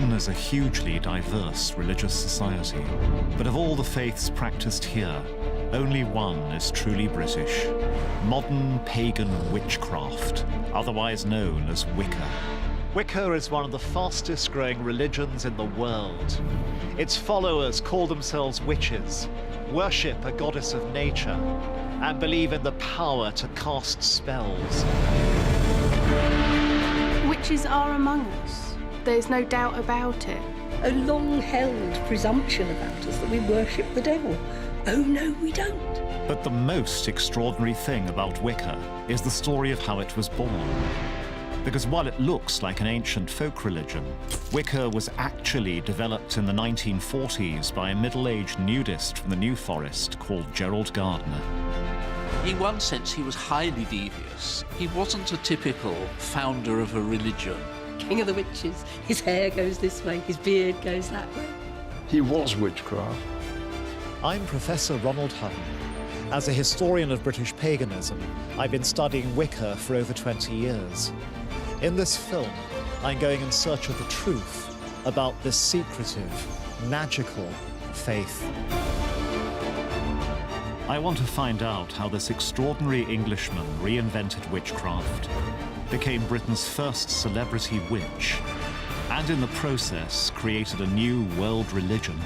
Britain is a hugely diverse religious society, but of all the faiths practiced here, only one is truly British: modern pagan witchcraft, otherwise known as Wicca. Wicca is one of the fastest growing religions in the world. Its followers call themselves witches, worship a goddess of nature, and believe in the power to cast spells. Witches are among us. There's no doubt about it. A long-held presumption about us that we worship the devil. Oh no, we don't. But the most extraordinary thing about Wicca is the story of how it was born. Because while it looks like an ancient folk religion, Wicca was actually developed in the 1940s by a middle-aged nudist from the New Forest called Gerald Gardner. In one sense, he was highly devious. He wasn't a typical founder of a religion. King of the witches. His hair goes this way, his beard goes that way. He was witchcraft. I'm Professor Ronald Hutton. As a historian of British paganism, I've been studying Wicca for over 20 years. In this film, I'm going in search of the truth about this secretive, magical faith. I want to find out how this extraordinary Englishman reinvented witchcraft, became Britain's first celebrity witch, and in the process created a new world religion.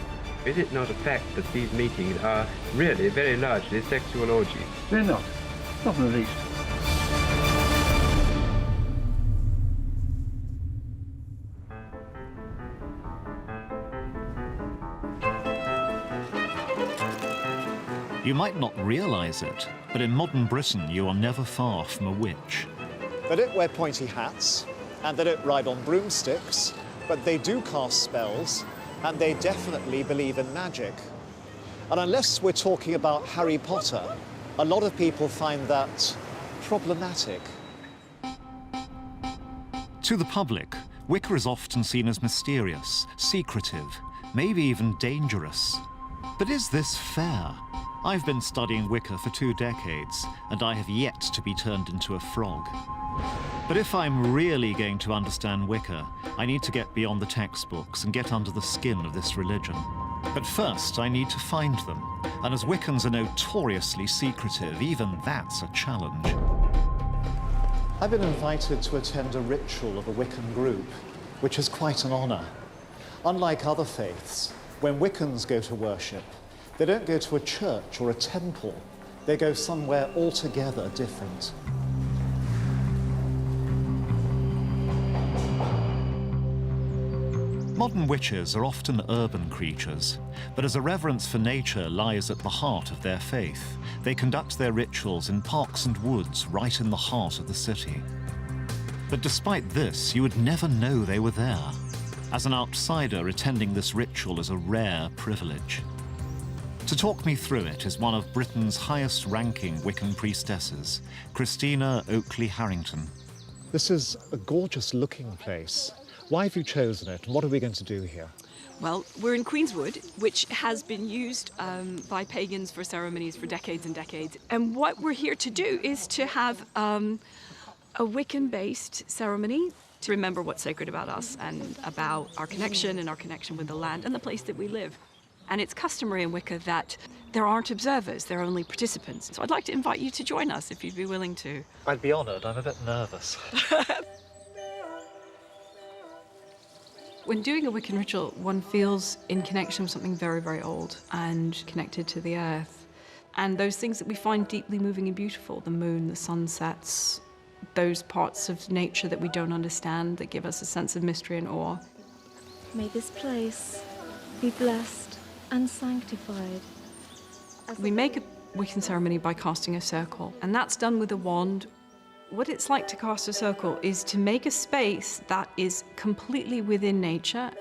Is it not a fact that these meetings are really very largely sexual orgies? They're not. Not in the least. You might not realize it, but in modern Britain, you are never far from a witch. They don't wear pointy hats, and they don't ride on broomsticks, but they do cast spells, and they definitely believe in magic. And unless we're talking about Harry Potter, a lot of people find that problematic. To the public, Wicca is often seen as mysterious, secretive, maybe even dangerous. But is this fair? I've been studying Wicca for 2 decades, and I have yet to be turned into a frog. But if I'm really going to understand Wicca, I need to get beyond the textbooks and get under the skin of this religion. But first, I need to find them. And as Wiccans are notoriously secretive, even that's a challenge. I've been invited to attend a ritual of a Wiccan group, which is quite an honor. Unlike other faiths, when Wiccans go to worship, they don't go to a church or a temple. They go somewhere altogether different. Modern witches are often urban creatures, but as a reverence for nature lies at the heart of their faith, they conduct their rituals in parks and woods right in the heart of the city. But despite this, you would never know they were there. As an outsider, attending this ritual is a rare privilege. To talk me through it is one of Britain's highest-ranking Wiccan priestesses, Christina Oakley-Harrington. This is a gorgeous-looking place. Why have you chosen it, and what are we going to do here? Well, we're in Queenswood, which has been used by pagans for ceremonies for decades and decades. And what we're here to do is to have a Wiccan-based ceremony to remember what's sacred about us and about our connection with the land and the place that we live. And it's customary in Wicca that there aren't observers, there are only participants. So I'd like to invite you to join us if you'd be willing to. I'd be honored. I'm a bit nervous. When doing a Wiccan ritual, one feels in connection with something very, very old and connected to the earth. And those things that we find deeply moving and beautiful, the moon, the sunsets, those parts of nature that we don't understand that give us a sense of mystery and awe. May this place be blessed and sanctified. We make a Wiccan ceremony by casting a circle, and that's done with a wand. What it's like to cast a circle is to make a space that is completely within nature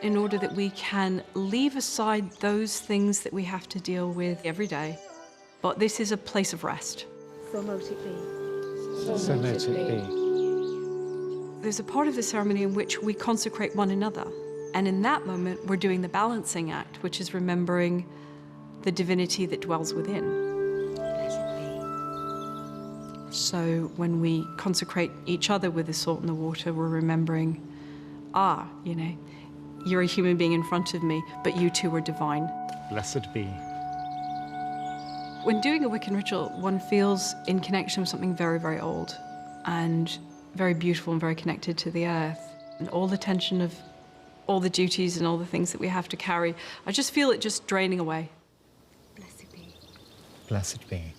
in order that we can leave aside those things that we have to deal with every day. But this is a place of rest. So mote it be. So mote it be. There's a part of the ceremony in which we consecrate one another. And in that moment, we're doing the balancing act, which is remembering the divinity that dwells within. So when we consecrate each other with the salt and the water, we're remembering, you're a human being in front of me, but you too are divine. Blessed be. When doing a Wiccan ritual, one feels in connection with something very, very old and very beautiful and very connected to the earth. And all the tension of all the duties and all the things that we have to carry, I just feel it just draining away. Blessed be. Blessed be.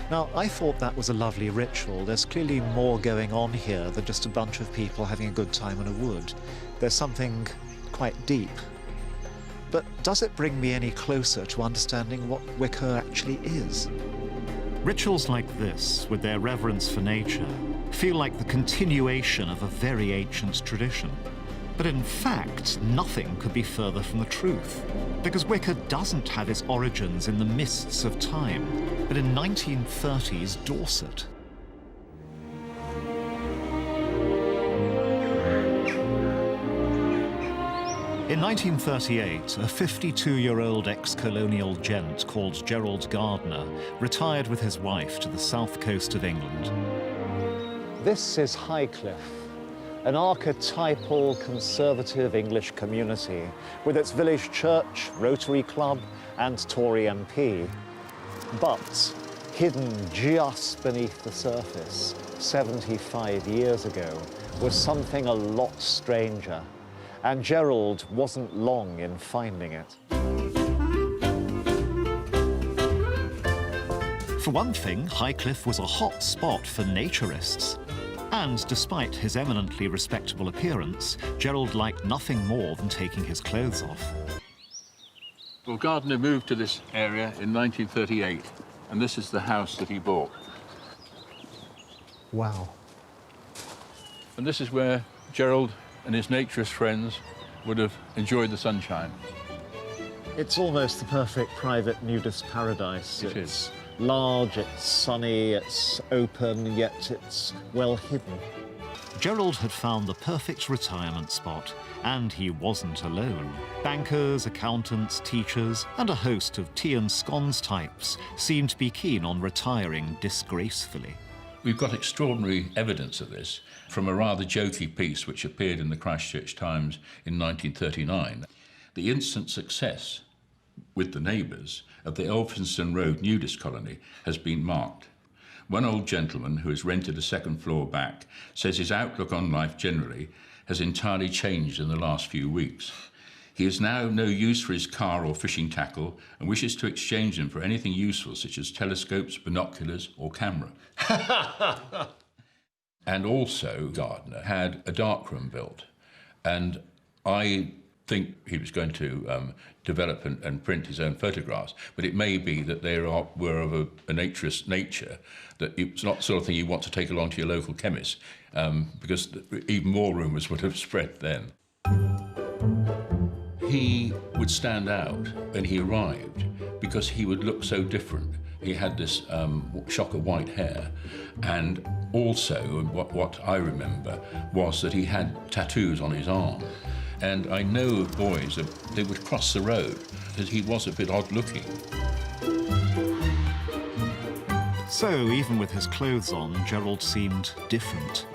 Now, I thought that was a lovely ritual. There's clearly more going on here than just a bunch of people having a good time in a wood. There's something quite deep. But does it bring me any closer to understanding what Wicca actually is? Rituals like this, with their reverence for nature, feel like the continuation of a very ancient tradition. But in fact, nothing could be further from the truth, because Wicca doesn't have its origins in the mists of time, but in 1930s Dorset. In 1938, a 52-year-old ex-colonial gent called Gerald Gardner retired with his wife to the south coast of England. This is Highcliffe, an archetypal conservative English community with its village church, Rotary Club and Tory MP. But hidden just beneath the surface 75 years ago was something a lot stranger. And Gerald wasn't long in finding it. For one thing, Highcliffe was a hot spot for naturists. And despite his eminently respectable appearance, Gerald liked nothing more than taking his clothes off. Well, Gardner moved to this area in 1938, and this is the house that he bought. Wow. And this is where Gerald and his naturist friends would have enjoyed the sunshine. It's almost the perfect private nudist paradise. It it's is. Large, it's sunny, it's open, yet it's well hidden. Gerald had found the perfect retirement spot, and he wasn't alone. Bankers, accountants, teachers, and a host of tea and scones types seemed to be keen on retiring disgracefully. We've got extraordinary evidence of this from a rather jokey piece which appeared in the Christchurch Times in 1939. The instant success with the neighbours of the Elphinstone Road nudist colony has been marked. One old gentleman who has rented a second floor back says his outlook on life generally has entirely changed in the last few weeks. He has now no use for his car or fishing tackle and wishes to exchange them for anything useful such as telescopes, binoculars or camera. And also Gardner had a darkroom built, and I think he was going to develop and print his own photographs, but it may be that they were of a naturist nature, that it's not the sort of thing you want to take along to your local chemist, because even more rumours would have spread then. He would stand out when he arrived because he would look so different. He had this shock of white hair, and also what I remember was that he had tattoos on his arm. And I know of boys that they would cross the road because he was a bit odd looking. So even with his clothes on, Gerald seemed different.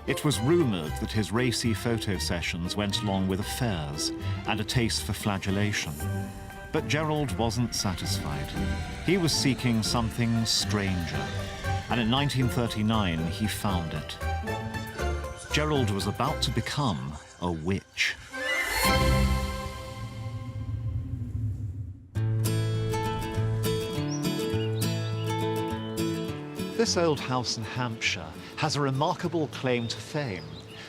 It was rumoured that his racy photo sessions went along with affairs and a taste for flagellation. But Gerald wasn't satisfied. He was seeking something stranger, and in 1939 he found it. Gerald was about to become a witch. This old house in Hampshire has a remarkable claim to fame,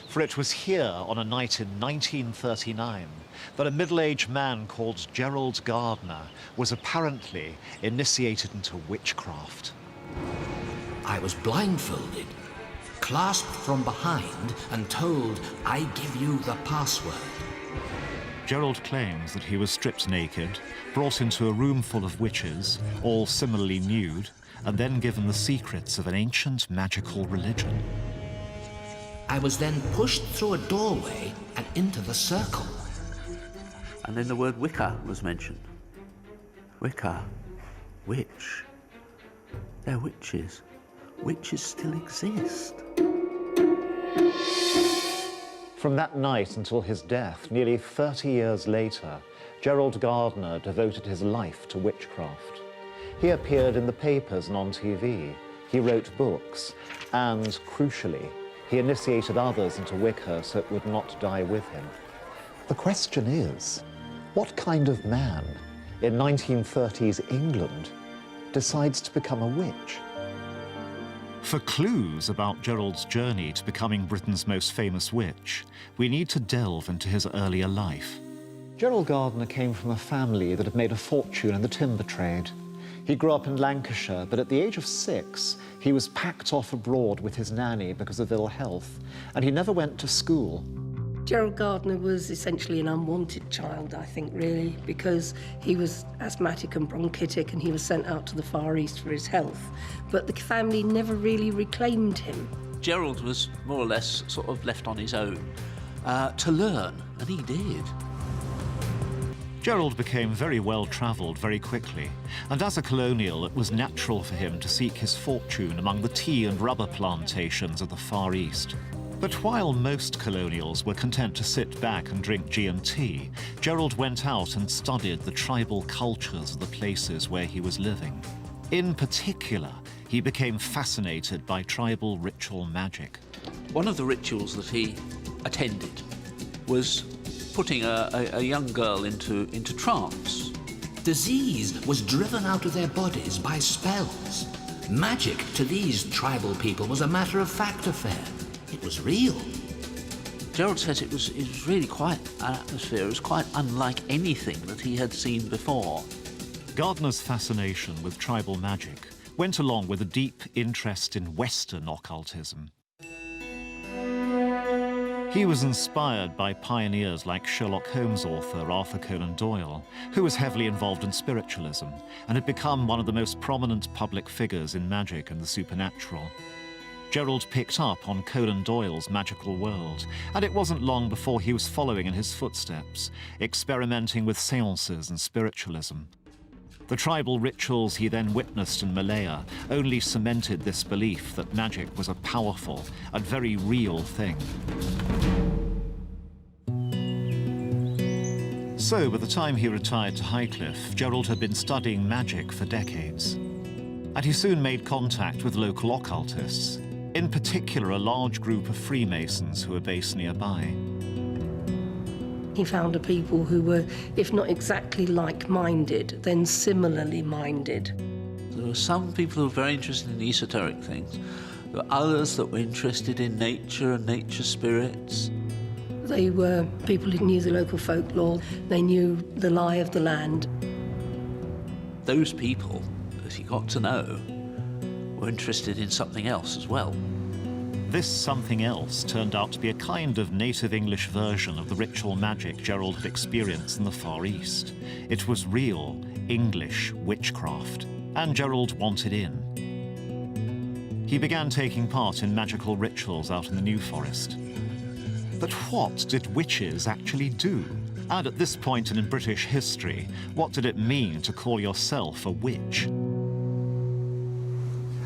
for it was here on a night in 1939 that a middle-aged man called Gerald Gardner was apparently initiated into witchcraft. I was blindfolded, clasped from behind and told, "I give you the password." Gerald claims that he was stripped naked, brought into a room full of witches, all similarly nude, and then given the secrets of an ancient magical religion. I was then pushed through a doorway and into the circle. And then the word Wicca was mentioned. Wicca, witch. They're witches. Witches still exist. From that night until his death, nearly 30 years later, Gerald Gardner devoted his life to witchcraft. He appeared in the papers and on TV. He wrote books, and, crucially, he initiated others into Wicca so it would not die with him. The question is, what kind of man in 1930s England decides to become a witch? For clues about Gerald's journey to becoming Britain's most famous witch, we need to delve into his earlier life. Gerald Gardner came from a family that had made a fortune in the timber trade. He grew up in Lancashire, but at the age of 6, he was packed off abroad with his nanny because of ill health, and he never went to school. Gerald Gardner was essentially an unwanted child, I think, really, because he was asthmatic and bronchitic and he was sent out to the Far East for his health. But the family never really reclaimed him. Gerald was more or less sort of left on his own to learn, and he did. Gerald became very well-travelled very quickly, and as a colonial it was natural for him to seek his fortune among the tea and rubber plantations of the Far East. But while most colonials were content to sit back and drink G&T, Gerald went out and studied the tribal cultures of the places where he was living. In particular, he became fascinated by tribal ritual magic. One of the rituals that he attended was putting a young girl into trance. Disease was driven out of their bodies by spells. Magic to these tribal people was a matter-of-fact affair. It was real. Gerald says it was really quite an atmosphere. It was quite unlike anything that he had seen before. Gardner's fascination with tribal magic went along with a deep interest in Western occultism. He was inspired by pioneers like Sherlock Holmes author Arthur Conan Doyle, who was heavily involved in spiritualism and had become one of the most prominent public figures in magic and the supernatural. Gerald picked up on Conan Doyle's magical world, and it wasn't long before he was following in his footsteps, experimenting with seances and spiritualism. The tribal rituals he then witnessed in Malaya only cemented this belief that magic was a powerful and very real thing. So, by the time he retired to Highcliffe, Gerald had been studying magic for decades. And he soon made contact with local occultists, in particular a large group of Freemasons who were based nearby. He found a people who were, if not exactly like-minded, then similarly minded. There were some people who were very interested in esoteric things. There were others that were interested in nature and nature spirits. They were people who knew the local folklore. They knew the lie of the land. Those people, as he got to know, were interested in something else as well. This something else turned out to be a kind of native English version of the ritual magic Gerald had experienced in the Far East. It was real English witchcraft, and Gerald wanted in. He began taking part in magical rituals out in the New Forest. But what did witches actually do? And at this point in British history, what did it mean to call yourself a witch?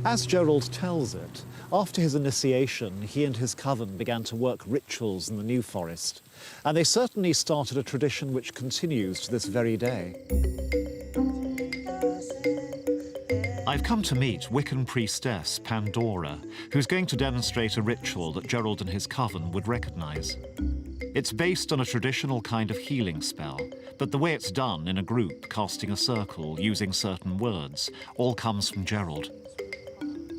As Gerald tells it, after his initiation, he and his coven began to work rituals in the New Forest, and they certainly started a tradition which continues to this very day. I've come to meet Wiccan priestess Pandora, who's going to demonstrate a ritual that Gerald and his coven would recognize. It's based on a traditional kind of healing spell, but the way it's done in a group, casting a circle, using certain words, all comes from Gerald.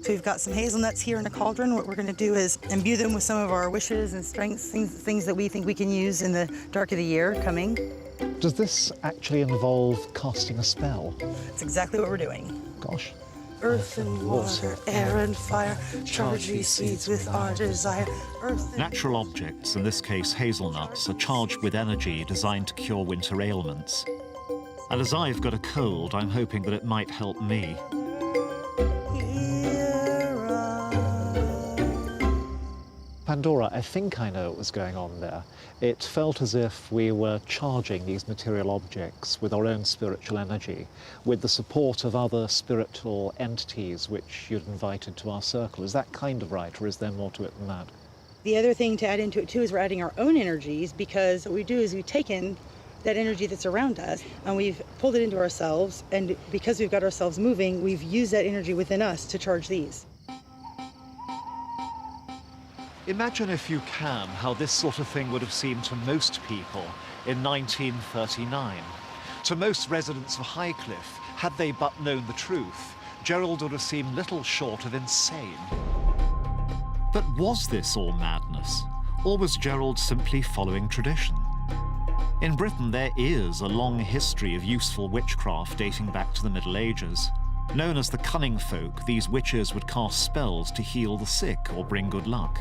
So we've got some hazelnuts here in a cauldron. What we're going to do is imbue them with some of our wishes and strengths, things that we think we can use in the dark of the year coming. Does this actually involve casting a spell? That's exactly what we're doing. Gosh. Earth and water, air and fire, charge these seeds with our desire. Natural objects, in this case hazelnuts, are charged with energy designed to cure winter ailments. And as I've got a cold, I'm hoping that it might help me. Pandora, I think I know what was going on there. It felt as if we were charging these material objects with our own spiritual energy, with the support of other spiritual entities which you'd invited to our circle. Is that kind of right, or is there more to it than that? The other thing to add into it too is we're adding our own energies, because what we do is we've taken that energy that's around us and we've pulled it into ourselves, and because we've got ourselves moving, we've used that energy within us to charge these. Imagine, if you can, how this sort of thing would have seemed to most people in 1939. To most residents of Highcliffe, had they but known the truth, Gerald would have seemed little short of insane. But was this all madness, or was Gerald simply following tradition? In Britain, there is a long history of useful witchcraft dating back to the Middle Ages. Known as the cunning folk, these witches would cast spells to heal the sick or bring good luck.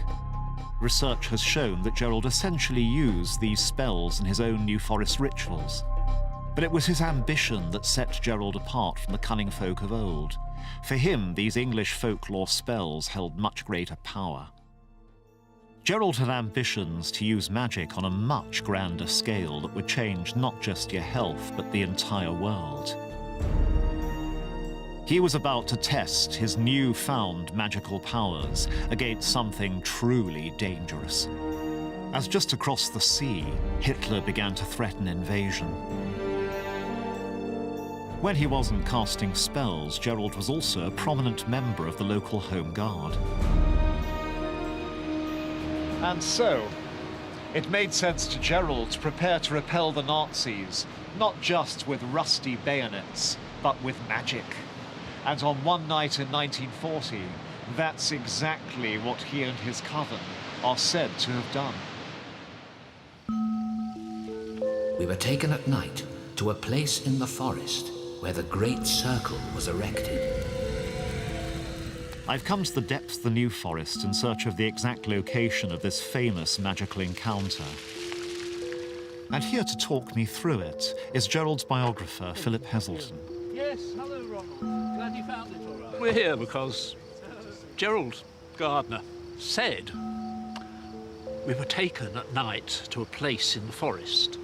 Research has shown that Gerald essentially used these spells in his own New Forest rituals. But it was his ambition that set Gerald apart from the cunning folk of old. For him, these English folklore spells held much greater power. Gerald had ambitions to use magic on a much grander scale that would change not just your health, but the entire world. He was about to test his newfound magical powers against something truly dangerous. As just across the sea, Hitler began to threaten invasion. When he wasn't casting spells, Gerald was also a prominent member of the local Home Guard. And so, it made sense to Gerald to prepare to repel the Nazis, not just with rusty bayonets, but with magic. And on one night in 1940, that's exactly what he and his coven are said to have done. We were taken at night to a place in the forest where the Great Circle was erected. I've come to the depths of the New Forest in search of the exact location of this famous magical encounter. And here to talk me through it is Gerald's biographer, Philip Heselton. Yes, hello, Ronald. Glad you found it all right. We're here because Gerald Gardner said we were taken at night to a place in the forest.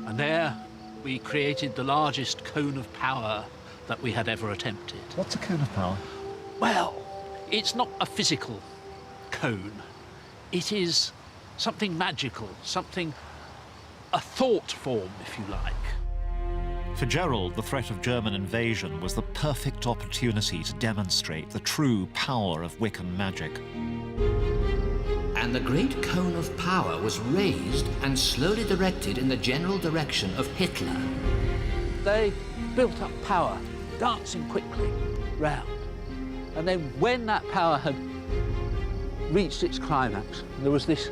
And there we created the largest cone of power that we had ever attempted. What's a cone of power? Well, it's not a physical cone. It is something magical, a thought form, if you like. For Gerald, the threat of German invasion was the perfect opportunity to demonstrate the true power of Wiccan magic. And the great cone of power was raised and slowly directed in the general direction of Hitler. They built up power, dancing quickly round. And then when that power had reached its climax, there was this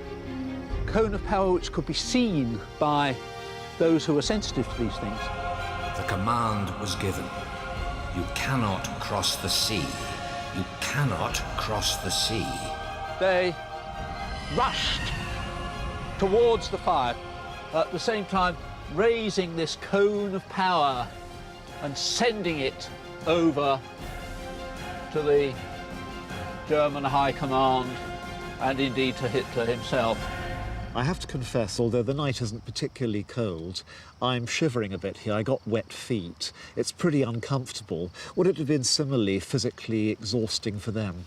cone of power which could be seen by those who were sensitive to these things. The command was given. You cannot cross the sea. You cannot cross the sea. They rushed towards the fire, at the same time raising this cone of power and sending it over to the German High Command and indeed to Hitler himself. I have to confess, although the night isn't particularly cold, I'm shivering a bit here. I got wet feet. It's pretty uncomfortable. Would it have been similarly physically exhausting for them?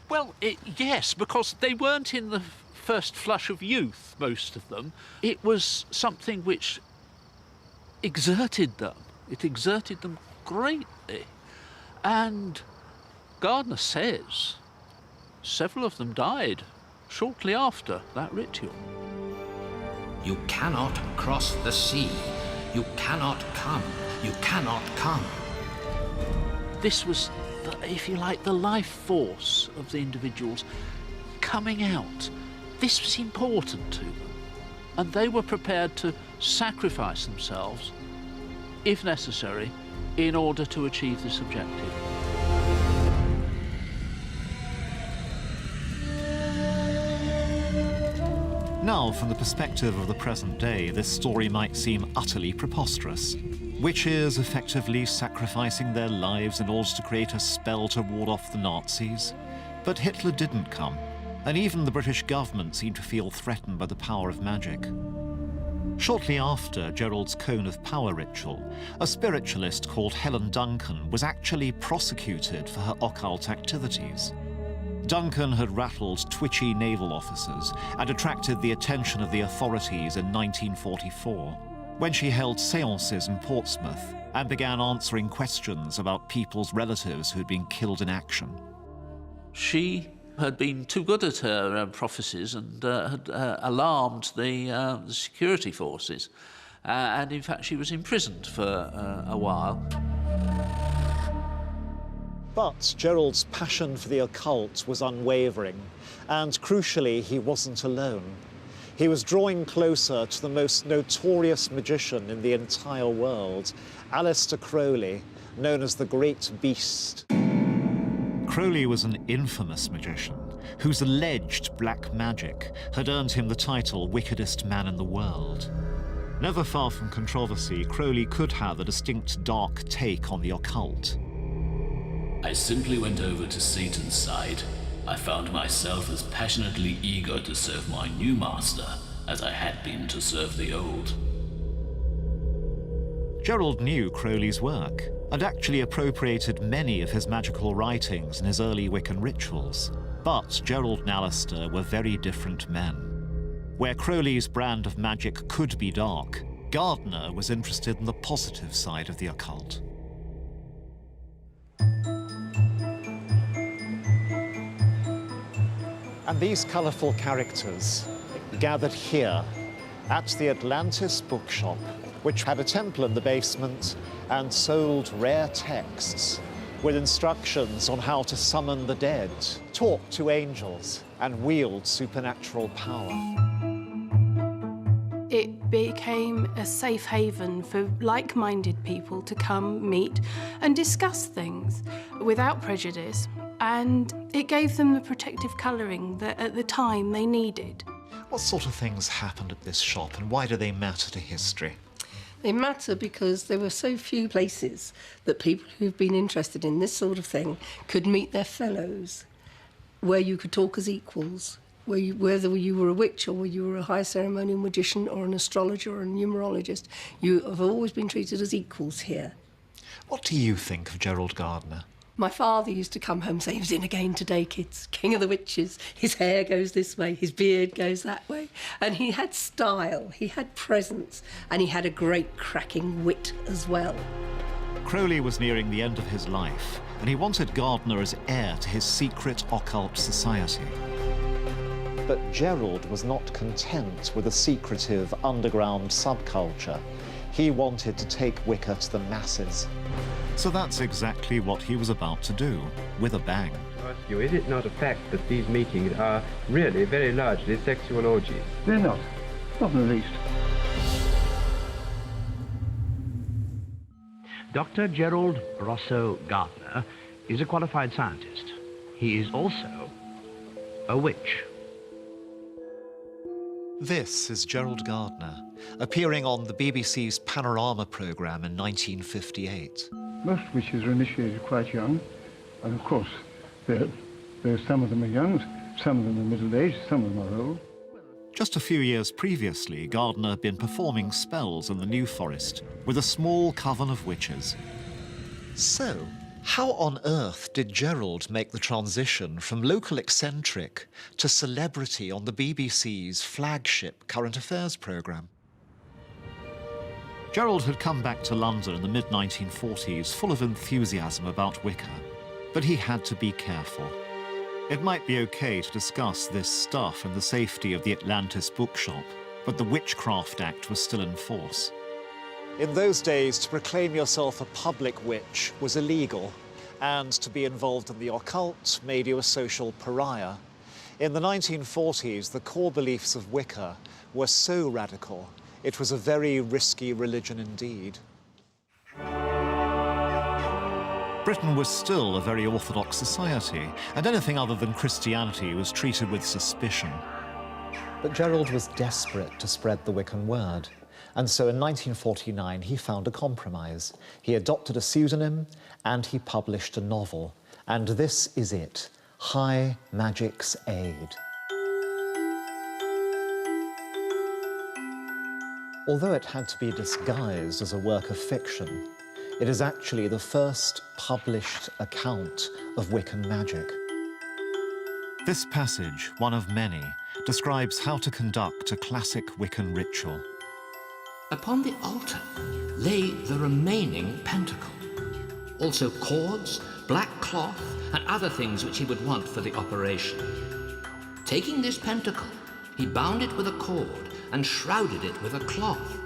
Well, yes, because they weren't in the first flush of youth, most of them. It was something which exerted them. It exerted them greatly. And Gardner says several of them died shortly after that ritual. You cannot cross the sea. You cannot come. You cannot come. This was, if you like, the life force of the individuals coming out. This was important to them. And they were prepared to sacrifice themselves, if necessary, in order to achieve this objective. Now, from the perspective of the present day, this story might seem utterly preposterous. Witches effectively sacrificing their lives in order to create a spell to ward off the Nazis. But Hitler didn't come, and even the British government seemed to feel threatened by the power of magic. Shortly after Gerald's Cone of Power ritual, a spiritualist called Helen Duncan was actually prosecuted for her occult activities. Duncan had rattled twitchy naval officers and attracted the attention of the authorities in 1944, when she held séances in Portsmouth and began answering questions about people's relatives who'd been killed in action. She had been too good at her prophecies and had alarmed the security forces. And in fact, she was imprisoned for a while. But Gerald's passion for the occult was unwavering, and crucially, he wasn't alone. He was drawing closer to the most notorious magician in the entire world, Aleister Crowley, known as the Great Beast. Crowley was an infamous magician whose alleged black magic had earned him the title wickedest man in the world. Never far from controversy, Crowley could have a distinct dark take on the occult. I simply went over to Satan's side. I found myself as passionately eager to serve my new master as I had been to serve the old. Gerald knew Crowley's work and actually appropriated many of his magical writings in his early Wiccan rituals. But Gerald and Aleister were very different men. Where Crowley's brand of magic could be dark, Gardner was interested in the positive side of the occult. And these colourful characters gathered here at the Atlantis bookshop, which had a temple in the basement and sold rare texts with instructions on how to summon the dead, talk to angels, and wield supernatural power. It became a safe haven for like-minded people to come, meet, and discuss things without prejudice, and it gave them the protective colouring that at the time they needed. What sort of things happened at this shop, and why do they matter to history? They matter because there were so few places that people who've been interested in this sort of thing could meet their fellows, where you could talk as equals, whether you were a witch or whether you were a high ceremonial magician or an astrologer or a numerologist, you have always been treated as equals here. What do you think of Gerald Gardner? My father used to come home and say, he was in again today, kids, king of the witches. His hair goes this way, his beard goes that way. And he had style, he had presence, and he had a great cracking wit as well. Crowley was nearing the end of his life, and he wanted Gardner as heir to his secret occult society. But Gerald was not content with a secretive underground subculture. He wanted to take Wicca to the masses. So that's exactly what he was about to do, with a bang. Is it not a fact that these meetings are really very largely sexual orgies? They're not in the least. Dr. Gerald Rosso Gardner is a qualified scientist. He is also a witch. This is Gerald Gardner, appearing on the BBC's Panorama programme in 1958. Most witches are initiated quite young, and of course, some of them are young, some of them are middle-aged, some of them are old. Just a few years previously, Gardner had been performing spells in the New Forest with a small coven of witches. So, how on earth did Gerald make the transition from local eccentric to celebrity on the BBC's flagship current affairs programme? Gerald had come back to London in the mid-1940s full of enthusiasm about Wicca, but he had to be careful. It might be okay to discuss this stuff in the safety of the Atlantis bookshop, but the Witchcraft Act was still in force. In those days, to proclaim yourself a public witch was illegal, and to be involved in the occult made you a social pariah. In the 1940s, the core beliefs of Wicca were so radical, it was a very risky religion indeed. Britain was still a very orthodox society, and anything other than Christianity was treated with suspicion. But Gerald was desperate to spread the Wiccan word, and so in 1949 he found a compromise. He adopted a pseudonym and he published a novel, and this is it, High Magic's Aid. Although it had to be disguised as a work of fiction, it is actually the first published account of Wiccan magic. This passage, one of many, describes how to conduct a classic Wiccan ritual. Upon the altar lay the remaining pentacle. Also cords, black cloth, and other things which he would want for the operation. Taking this pentacle, he bound it with a cord and shrouded it with a cloth.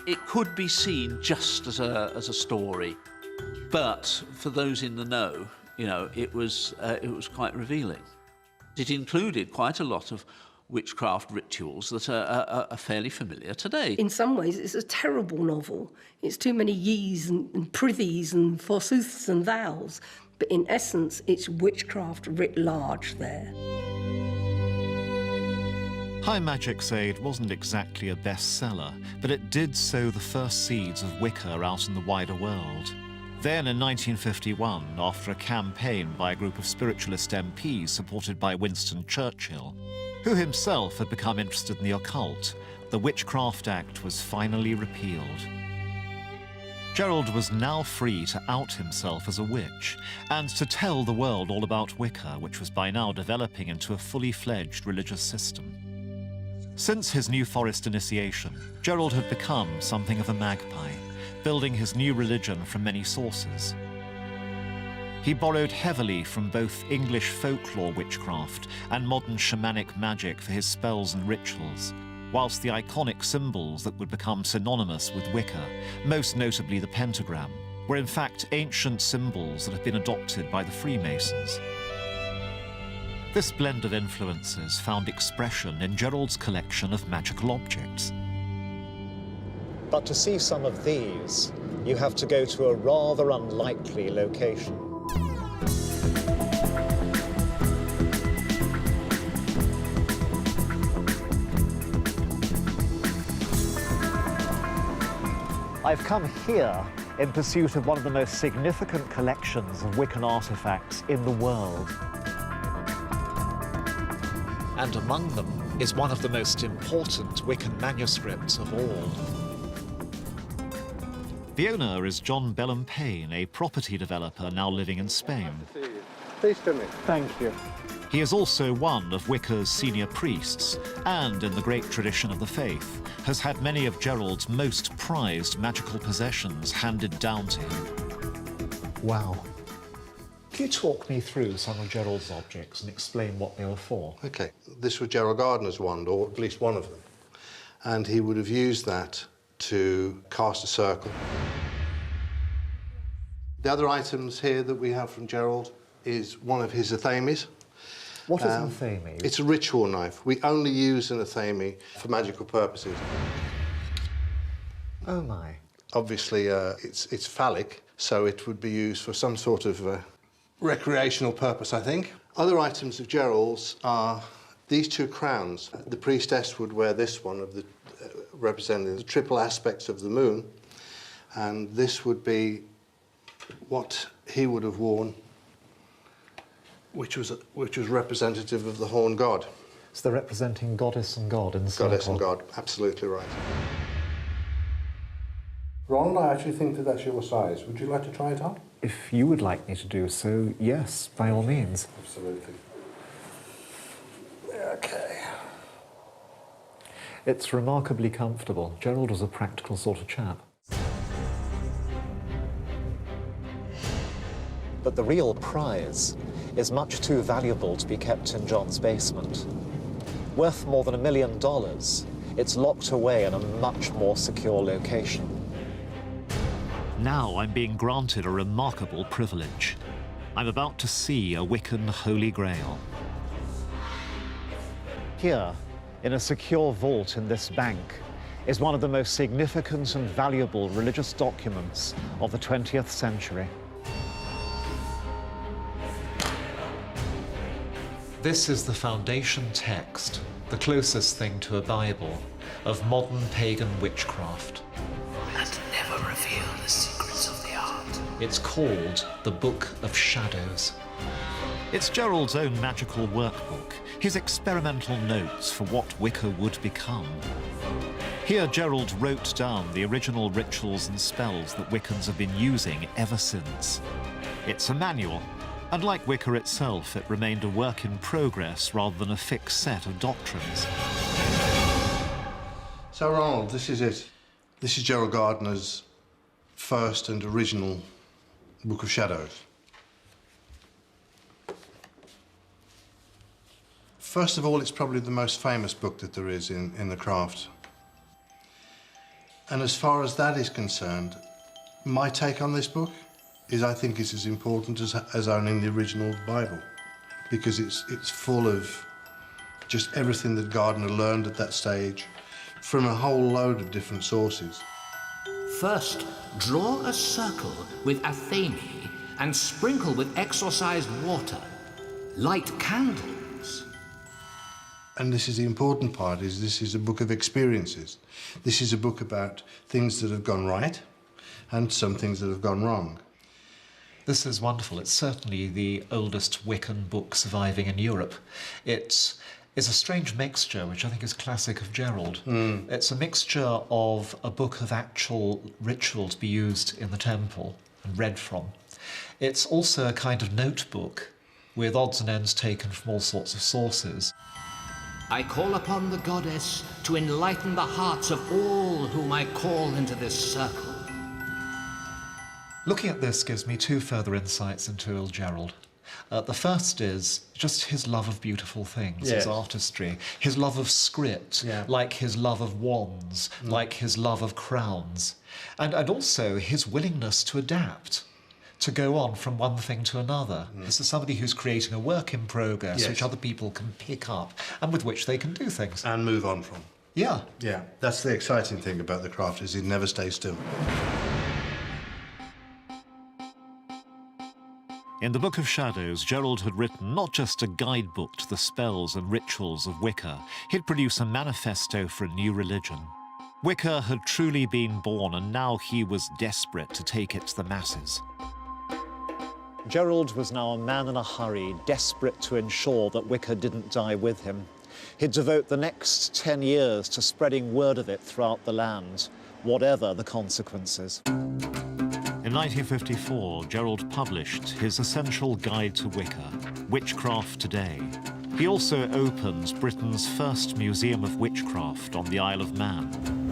It could be seen just as a story, but for those in the know, you know, it was quite revealing. It included quite a lot of witchcraft rituals that are fairly familiar today. In some ways, it's a terrible novel. It's too many yees and prithys and forsooths and thous. But in essence, it's witchcraft writ large there. High Magic's Aid wasn't exactly a bestseller, but it did sow the first seeds of Wicca out in the wider world. Then in 1951, after a campaign by a group of spiritualist MPs supported by Winston Churchill, who himself had become interested in the occult, the Witchcraft Act was finally repealed. Gerald was now free to out himself as a witch and to tell the world all about Wicca, which was by now developing into a fully fledged religious system. Since his New Forest initiation, Gerald had become something of a magpie, building his new religion from many sources. He borrowed heavily from both English folklore witchcraft and modern shamanic magic for his spells and rituals, whilst the iconic symbols that would become synonymous with Wicca, most notably the pentagram, were in fact ancient symbols that had been adopted by the Freemasons. This blend of influences found expression in Gerald's collection of magical objects. But to see some of these, you have to go to a rather unlikely location. I've come here in pursuit of one of the most significant collections of Wiccan artifacts in the world. And among them is one of the most important Wiccan manuscripts of all. The owner is John Bellum Payne, a property developer now living in Spain. Please come in. Thank you. He is also one of Wicca's senior priests, and in the great tradition of the faith, has had many of Gerald's most prized magical possessions handed down to him. Wow. Can you talk me through some of Gerald's objects and explain what they were for? OK, this was Gerald Gardner's wand, or at least one of them. And he would have used that to cast a circle. The other items here that we have from Gerald is one of his athames. What is an athame? It's a ritual knife. We only use an athame for magical purposes. Oh, my. Obviously, it's phallic, so it would be used for some sort of recreational purpose, I think. Other items of Gerald's are these two crowns. The priestess would wear this one, of the representing the triple aspects of the moon, and this would be what he would have worn, which was representative of the horn god. So they're representing goddess and god in the circle? Goddess and god, absolutely right. Ron, I actually think that that's your size. Would you like to try it on? If you would like me to do so, yes, by all means. Absolutely. OK. It's remarkably comfortable. Gerald was a practical sort of chap. But the real prize is much too valuable to be kept in John's basement. Worth more than $1 million, it's locked away in a much more secure location. Now I'm being granted a remarkable privilege. I'm about to see a Wiccan Holy Grail. Here, in a secure vault in this bank, is one of the most significant and valuable religious documents of the 20th century. This is the foundation text, the closest thing to a Bible, of modern pagan witchcraft. And never reveal the secrets of the art. It's called the Book of Shadows. It's Gerald's own magical workbook, his experimental notes for what Wicca would become. Here Gerald wrote down the original rituals and spells that Wiccans have been using ever since. It's a manual, And like Wicca itself, it remained a work in progress rather than a fixed set of doctrines. So, Ronald, this is it. This is Gerald Gardner's first and original Book of Shadows. First of all, it's probably the most famous book that there is in the craft. And as far as that is concerned, my take on this book is I think it's as important as owning the original Bible, because it's full of just everything that Gardner learned at that stage from a whole load of different sources. First, draw a circle with athame and sprinkle with exorcised water. Light candles. And this is the important part, is this is a book of experiences. This is a book about things that have gone right and some things that have gone wrong. This is wonderful. It's certainly the oldest Wiccan book surviving in Europe. It is a strange mixture, which I think is classic of Gerald. It's a mixture of a book of actual ritual to be used in the temple and read from. It's also a kind of notebook with odds and ends taken from all sorts of sources. I call upon the goddess to enlighten the hearts of all whom I call into this circle. Looking at this gives me two further insights into old Gerald. The first is just his love of beautiful things, his artistry, his love of script, like his love of wands, like his love of crowns, and also his willingness to adapt, to go on from one thing to another. This is somebody who's creating a work in progress which other people can pick up and with which they can do things. And move on from. Yeah. Yeah, that's the exciting thing about the craft, is it never stays still. In the Book of Shadows, Gerald had written not just a guidebook to the spells and rituals of Wicca, he'd produced a manifesto for a new religion. Wicca had truly been born, and now he was desperate to take it to the masses. Gerald was now a man in a hurry, desperate to ensure that Wicca didn't die with him. He'd devote the next 10 years to spreading word of it throughout the land, whatever the consequences. In 1954, Gerald published his essential guide to Wicca, Witchcraft Today. He also opened Britain's first museum of witchcraft on the Isle of Man,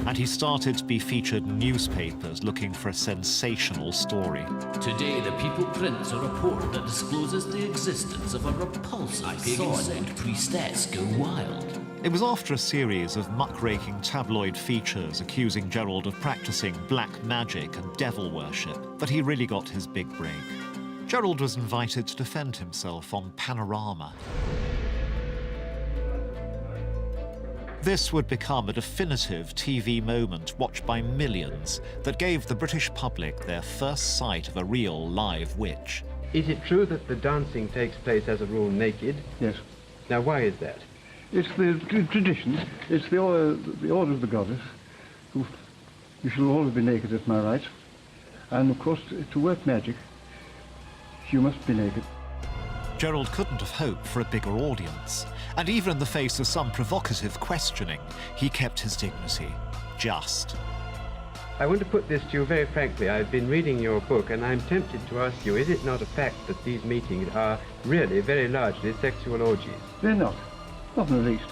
and he started to be featured in newspapers looking for a sensational story. Today, the People prints a report that discloses the existence of a repulsive pagan saint priestess go wild. It was after a series of muckraking tabloid features accusing Gerald of practicing black magic and devil worship that he really got his big break. Gerald was invited to defend himself on Panorama. This would become a definitive TV moment watched by millions that gave the British public their first sight of a real live witch. Is it true that the dancing takes place as a rule naked? Yes. Now, why is that? It's the tradition. It's the order of the goddess. Who, you shall always be naked, if my right. And of course, to work magic, you must be naked. Gerald couldn't have hoped for a bigger audience, and even in the face of some provocative questioning, he kept his dignity. Just. I want to put this to you very frankly. I've been reading your book, and I'm tempted to ask you, is it not a fact that these meetings are really very largely sexual orgies? They're not. Not in the least.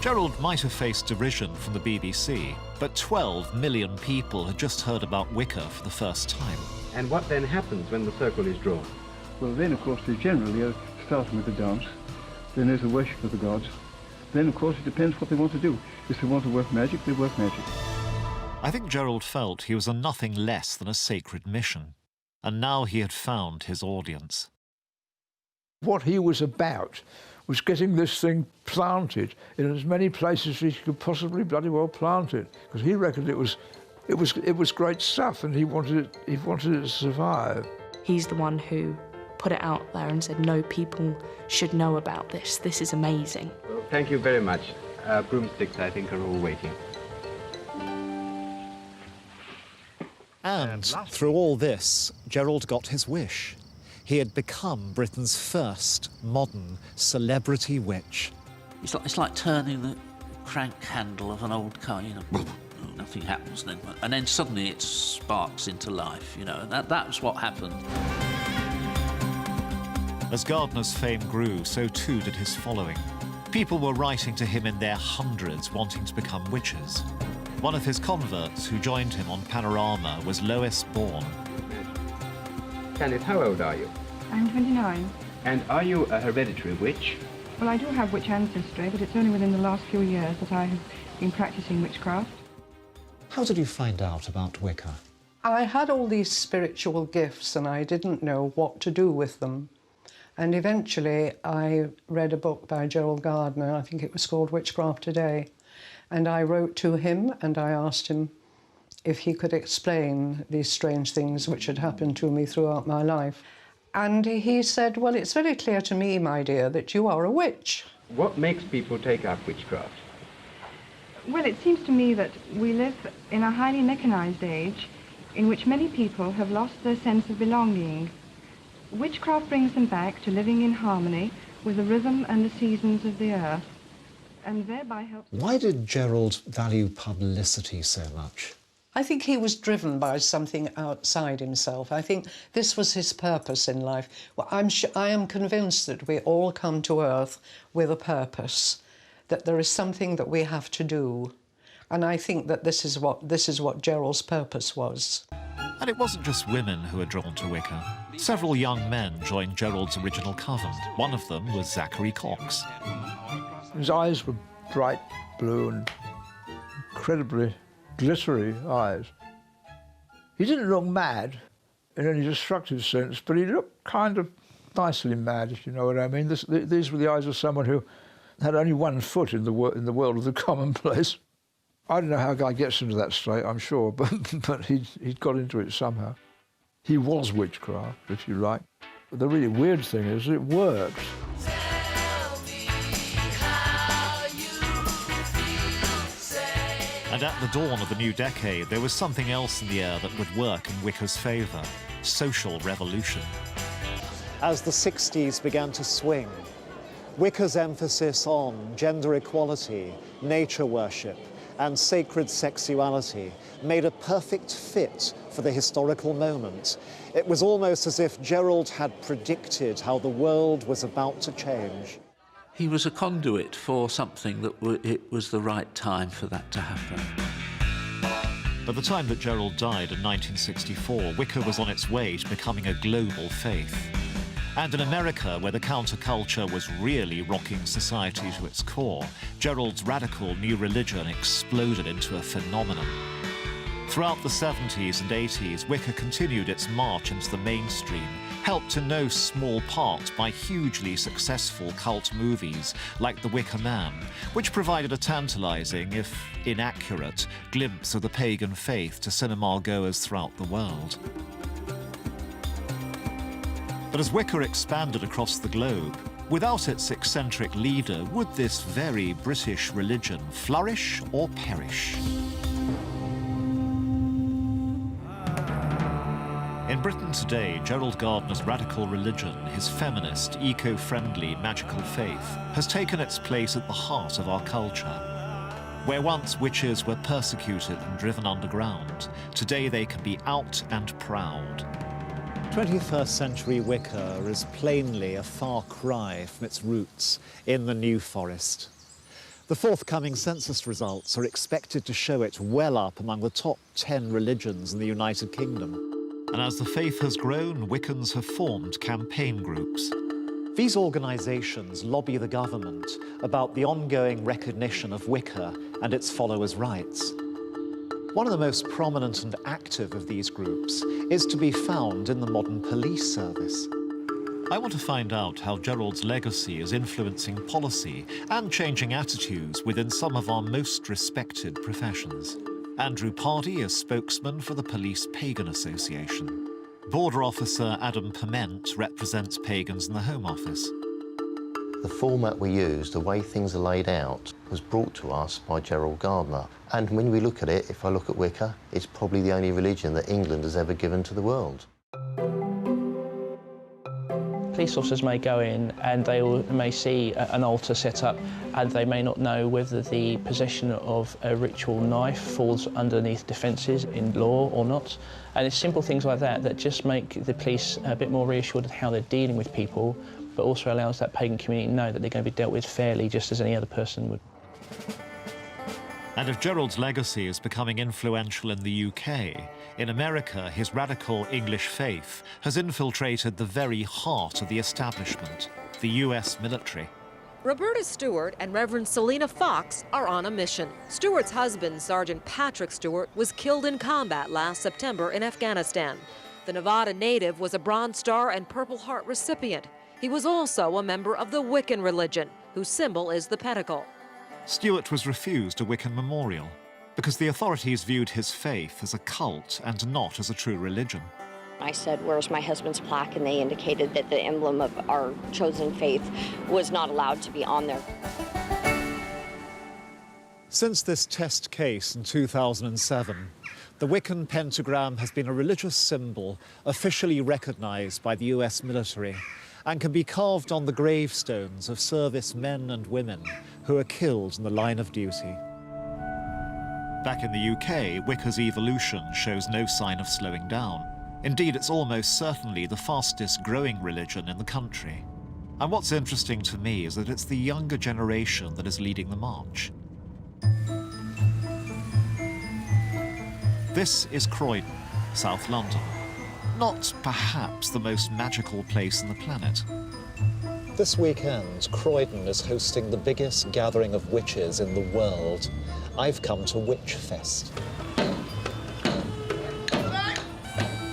Gerald might have faced derision from the BBC, but 12 million people had just heard about Wicca for the first time. And what then happens when the circle is drawn? Well, then, of course, they generally are starting with the dance. Then there's the worship of the gods. Then, of course, it depends what they want to do. If they want to work magic, they work magic. I think Gerald felt he was on nothing less than a sacred mission, and now he had found his audience. What he was about was getting this thing planted in as many places as he could possibly bloody well plant it, because he reckoned it was great stuff, and he wanted it to survive. He's the one who put it out there and said, no, people should know about this. This is amazing. Well, thank you very much. Broomsticks, I think, are all waiting. And through all this, Gerald got his wish. He had become Britain's first modern celebrity witch. It's like turning the crank handle of an old car, you know. Nothing happens then, and then suddenly it sparks into life, you know. That's what happened. As Gardner's fame grew, so too did his following. People were writing to him in their hundreds, wanting to become witches. One of his converts who joined him on Panorama was Lois Bourne. Janet, how old are you? I'm 29. And are you a hereditary witch? Well, I do have witch ancestry, but it's only within the last few years that I have been practicing witchcraft. How did you find out about Wicca? I had all these spiritual gifts and I didn't know what to do with them. And eventually I read a book by Gerald Gardner, I think it was called Witchcraft Today, and I wrote to him and I asked him if he could explain these strange things which had happened to me throughout my life. And he said, well, it's very clear to me, my dear, that you are a witch. What makes people take up witchcraft? Well, it seems to me that we live in a highly mechanized age in which many people have lost their sense of belonging. Witchcraft brings them back to living in harmony with the rhythm and the seasons of the earth, and thereby helps... Why did Gerald value publicity so much? I think he was driven by something outside himself. I think this was his purpose in life. Well, I am convinced that we all come to Earth with a purpose, that there is something that we have to do. And I think that this is what Gerald's purpose was. And it wasn't just women who were drawn to Wicca. Several young men joined Gerald's original coven. One of them was Zachary Cox. His eyes were bright blue and incredibly glittery eyes. He didn't look mad in any destructive sense, but he looked kind of nicely mad, if you know what I mean. These were the eyes of someone who had only one foot in the world of the commonplace. I don't know how a guy gets into that state, I'm sure, but he'd got into it somehow. He was witchcraft, if you like. But the really weird thing is it worked. And at the dawn of the new decade, there was something else in the air that would work in Wicca's favour: social revolution. As the 60s began to swing, Wicca's emphasis on gender equality, nature worship, and sacred sexuality made a perfect fit for the historical moment. It was almost as if Gerald had predicted how the world was about to change. He was a conduit for something that it was the right time for that to happen. By the time that Gerald died in 1964, Wicca was on its way to becoming a global faith. And in America, where the counterculture was really rocking society to its core, Gerald's radical new religion exploded into a phenomenon. Throughout the 70s and 80s, Wicca continued its march into the mainstream, helped in no small part by hugely successful cult movies like The Wicca Man, which provided a tantalizing, if inaccurate, glimpse of the pagan faith to cinema goers throughout the world. But as Wicca expanded across the globe, without its eccentric leader, would this very British religion flourish or perish? In Britain today, Gerald Gardner's radical religion, his feminist, eco-friendly, magical faith, has taken its place at the heart of our culture. Where once witches were persecuted and driven underground, today they can be out and proud. 21st century Wicca is plainly a far cry from its roots in the New Forest. The forthcoming census results are expected to show it well up among the top 10 religions in the United Kingdom. And as the faith has grown, Wiccans have formed campaign groups. These organisations lobby the government about the ongoing recognition of Wicca and its followers' rights. One of the most prominent and active of these groups is to be found in the modern police service. I want to find out how Gerald's legacy is influencing policy and changing attitudes within some of our most respected professions. Andrew Pardey is spokesman for the Police Pagan Association. Border Officer Adam Piment represents pagans in the Home Office. The format we use, the way things are laid out, was brought to us by Gerald Gardner. And when we look at it, if I look at Wicca, it's probably the only religion that England has ever given to the world. Police officers may go in and they may see an altar set up and they may not know whether the possession of a ritual knife falls underneath defences in law or not. And it's simple things like that that just make the police a bit more reassured of how they're dealing with people but also allows that pagan community to know that they're going to be dealt with fairly, just as any other person would. And if Gerald's legacy is becoming influential in the UK, in America, his radical English faith has infiltrated the very heart of the establishment, the US military. Roberta Stewart and Reverend Selena Fox are on a mission. Stewart's husband, Sergeant Patrick Stewart, was killed in combat last September in Afghanistan. The Nevada native was a Bronze Star and Purple Heart recipient. He was also a member of the Wiccan religion, whose symbol is the pentacle. Stewart was refused a Wiccan memorial because the authorities viewed his faith as a cult and not as a true religion. I said, "Where's my husband's plaque?" And they indicated that the emblem of our chosen faith was not allowed to be on there. Since this test case in 2007, the Wiccan pentagram has been a religious symbol officially recognised by the US military and can be carved on the gravestones of service men and women who are killed in the line of duty. Back in the UK, Wicca's evolution shows no sign of slowing down. Indeed, it's almost certainly the fastest growing religion in the country. And what's interesting to me is that it's the younger generation that is leading the march. This is Croydon, South London. Not perhaps the most magical place on the planet. This weekend, Croydon is hosting the biggest gathering of witches in the world. I've come to Witch Fest.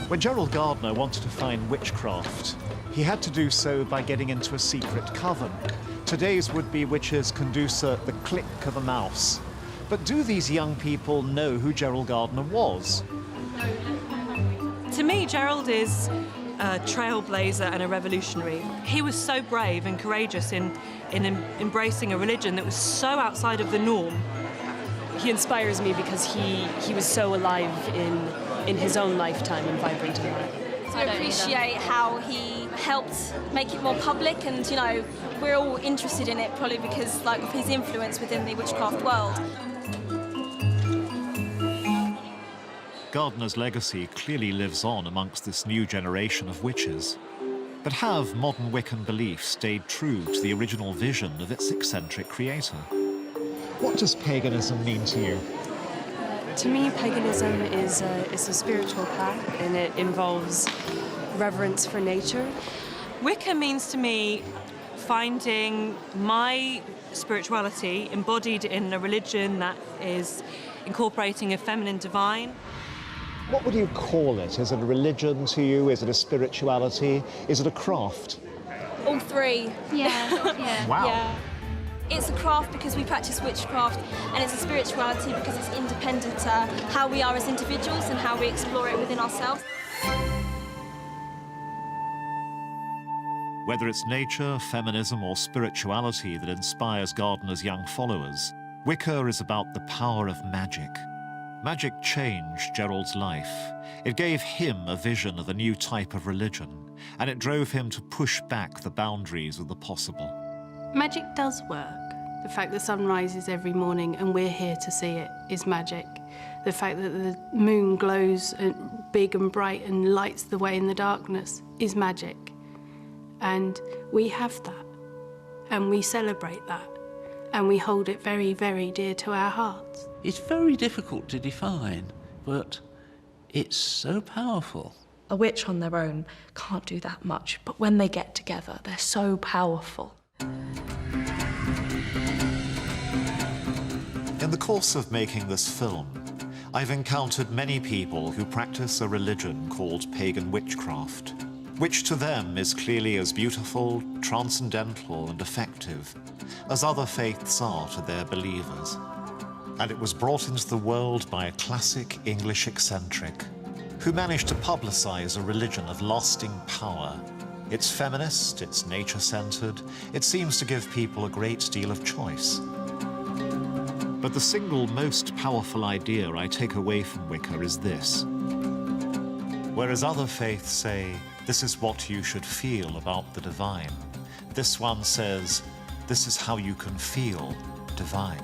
When Gerald Gardner wanted to find witchcraft, he had to do so by getting into a secret coven. Today's would-be witches can do so at the click of a mouse. But do these young people know who Gerald Gardner was? To me, Gerald is a trailblazer and a revolutionary. He was so brave and courageous in embracing a religion that was so outside of the norm. He inspires me because he was so alive in his own lifetime and vibrant in that. I appreciate how he helped make it more public, and we're all interested in it probably because of his influence within the witchcraft world. Gardner's legacy clearly lives on amongst this new generation of witches. But have modern Wiccan beliefs stayed true to the original vision of its eccentric creator? What does paganism mean to you? To me, paganism is a spiritual path, and it involves reverence for nature. Wicca means to me finding my spirituality embodied in a religion that is incorporating a feminine divine. What would you call it? Is it a religion to you? Is it a spirituality? Is it a craft? All three. Yeah. Wow. Yeah. It's a craft because we practice witchcraft, and it's a spirituality because it's independent to how we are as individuals and how we explore it within ourselves. Whether it's nature, feminism, or spirituality that inspires Gardner's young followers, Wicca is about the power of magic. Magic changed Gerald's life. It gave him a vision of a new type of religion, and it drove him to push back the boundaries of the possible. Magic does work. The fact the sun rises every morning and we're here to see it is magic. The fact that the moon glows big and bright and lights the way in the darkness is magic. And we have that, and we celebrate that, and we hold it very, very dear to our hearts. It's very difficult to define, but it's so powerful. A witch on their own can't do that much, but when they get together, they're so powerful. In the course of making this film, I've encountered many people who practice a religion called pagan witchcraft, which to them is clearly as beautiful, transcendental, and effective as other faiths are to their believers. And it was brought into the world by a classic English eccentric who managed to publicize a religion of lasting power. It's feminist, it's nature-centered, it seems to give people a great deal of choice. But the single most powerful idea I take away from Wicca is this. Whereas other faiths say, this is what you should feel about the divine, this one says, this is how you can feel divine.